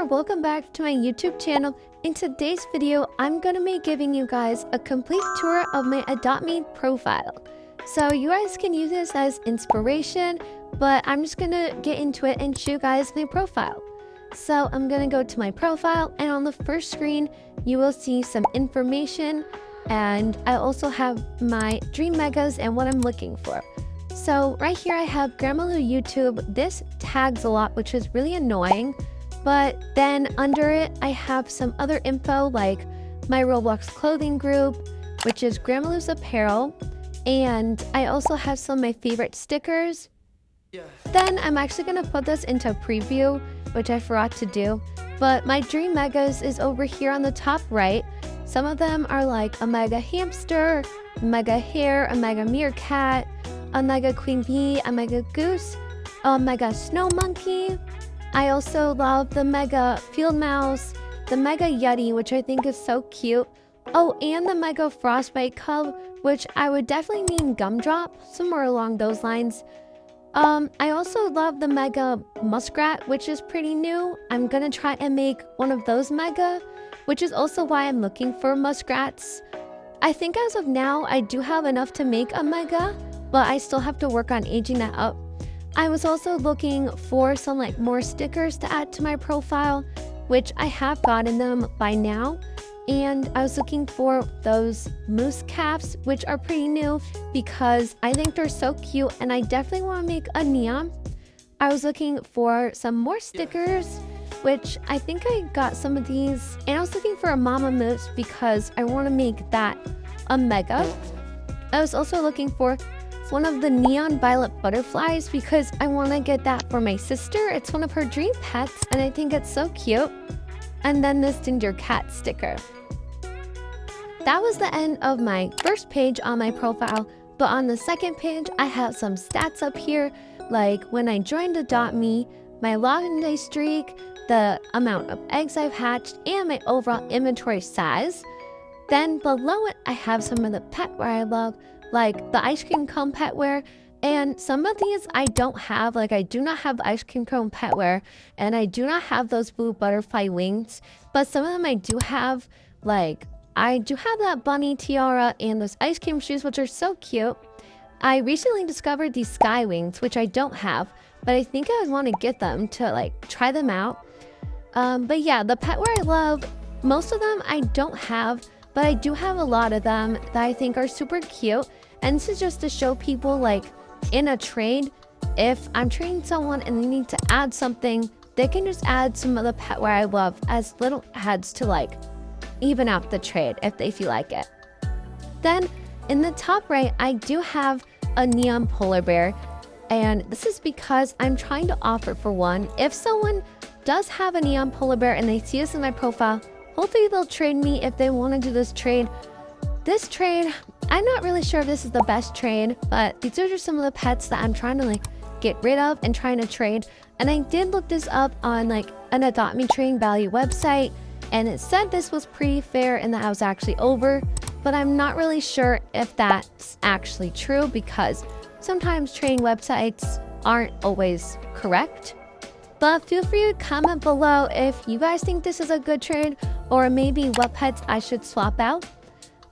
Welcome back to my YouTube channel. In today's video, I'm going to be giving you guys a complete tour of my Adoptme profile. So you guys can use this as inspiration, but I'm just going to get into it and show you guys my profile. So I'm going to go to my profile, and on the first screen, you will see some information, and I also have my dream megas and what I'm looking for. So right here I have grammalu YouTube. This tags a lot, which is really annoying. But then under it, I have some other info like my Roblox clothing group, which is 𝐸𝐻𝐻 apparel. And I also have some of my favorite stickers. Then I'm actually going to put this into preview, which I forgot to do. But my dream megas is over here on the top right. Some of them are like a mega hamster, a mega hare, a mega meerkat, a mega queen bee, a mega goose, a mega snow monkey. I also love the mega field mouse, the mega yeti, which I think is so cute. Oh, and the mega frostbite cub, which I would definitely mean gumdrop, somewhere along those lines. I also love the mega muskrat, which is pretty new. I'm gonna try and make one of those mega, which is also why I'm looking for muskrats. I think as of now, I do have enough to make a mega, but I still have to work on aging that up. I was also looking for some more stickers to add to my profile, which I have gotten them by now. And I was looking for those moose calves, which are pretty new because I think they're so cute and I definitely want to make a neon. I was looking for some more stickers, which I think I got some of these. And I was looking for a mama moose because I want to make that a mega. I was also looking for one of the neon violet butterflies because I want to get that for my sister. It's one of her dream pets and I think it's so cute. And then this ginger cat sticker. That was the end of my first page on my profile, but on the second page I have some stats up here, like when I joined Adoptme, my login day streak, the amount of eggs I've hatched, and my overall inventory size. Then below it I have some of the petware I love, like the 𝐤𝐻𝐸 petware, and some of these I don't have. Like I do not have the 𝐤𝐻𝐸 petware, and I do not have those blue butterfly wings, but some of them I do have. Like I do have that bunny tiara and those ice cream shoes, which are so cute. I recently discovered these sky wings, which I don't have, but I think I would want to get them to try them out. But yeah, the petware I love, most of them I don't have, but I do have a lot of them that I think are super cute. And this is just to show people, in a trade, if I'm trading someone and they need to add something, they can just add some of the petware I love as little adds to even out the trade if they feel like it. Then in the top right, I do have a neon polar bear, and this is because I'm trying to offer for one. If someone does have a neon polar bear and they see this in my profile, hopefully they'll trade me if they want to do this trade. This trade, I'm not really sure if this is the best trade, but these are just some of the pets that I'm trying to get rid of and trying to trade. And I did look this up on an Adoptme trading value website, and it said this was pretty fair and that I was actually over, but I'm not really sure if that's actually true because sometimes trading websites aren't always correct. But feel free to comment below if you guys think this is a good trade or maybe what pets I should swap out.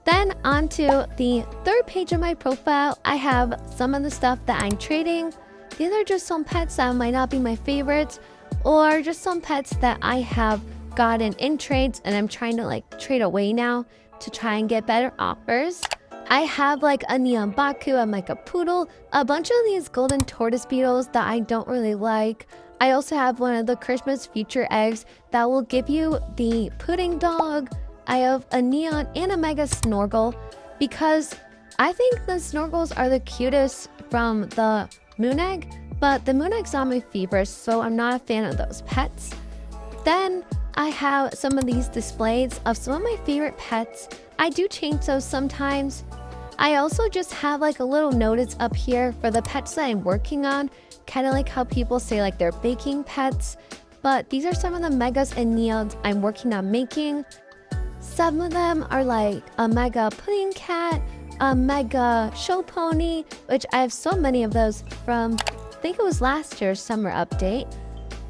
Then onto the third page of my profile, I have some of the stuff that I'm trading. These are just some pets that might not be my favorites, or just some pets that I have gotten in trades and I'm trying to trade away now to try and get better offers. I have a neon baku, a mega poodle, a bunch of these golden tortoise beetles that I don't really like. I also have one of the Christmas future eggs that will give you the pudding dog. I have a neon and a mega snorkel because I think the snorkels are the cutest from the moon egg, but the moon egg's not my favorite, so I'm not a fan of those pets. Then I have some of these displays of some of my favorite pets. I do change those sometimes. I also just have a little notice up here for the pets that I'm working on, kind of like how people say they're baking pets, but these are some of the megas and neons I'm working on making. Some of them are a mega pudding cat, a mega show pony, which I have so many of those from, I think it was last year's summer update.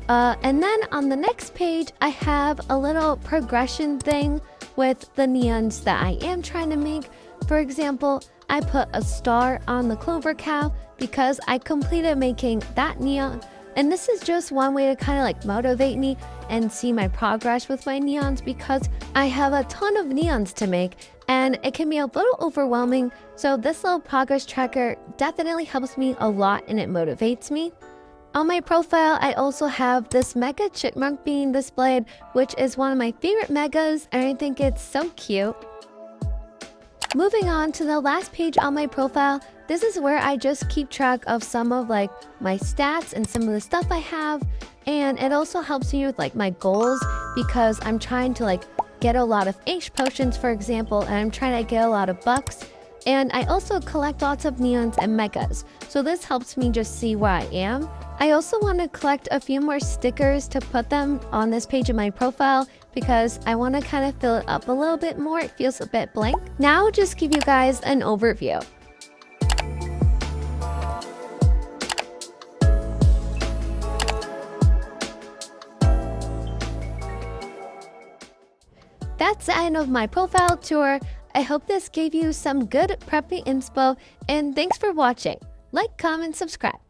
And then on the next page, I have a little progression thing with the neons that I am trying to make. For example, I put a star on the clover cow because I completed making that neon. And this is just one way to kind of like motivate me and see my progress with my neons, because I have a ton of neons to make and it can be a little overwhelming. So this little progress tracker definitely helps me a lot and it motivates me. On my profile, I also have this mega chipmunk being displayed, which is one of my favorite megas, and I think it's so cute. Moving on to the last page on my profile, this is where I just keep track of some of like my stats and some of the stuff I have, and it also helps me with like my goals, because I'm trying to like get a lot of H potions, for example, and I'm trying to get a lot of bucks. And I also collect lots of neons and megas, so this helps me just see where I am. I also want to collect a few more stickers to put them on this page of my profile, because I want to kind of fill it up a little bit more. It feels a bit blank. Now I'll just give you guys an overview. That's the end of my profile tour. I hope this gave you some good preppy inspo, and thanks for watching. Like, comment, subscribe.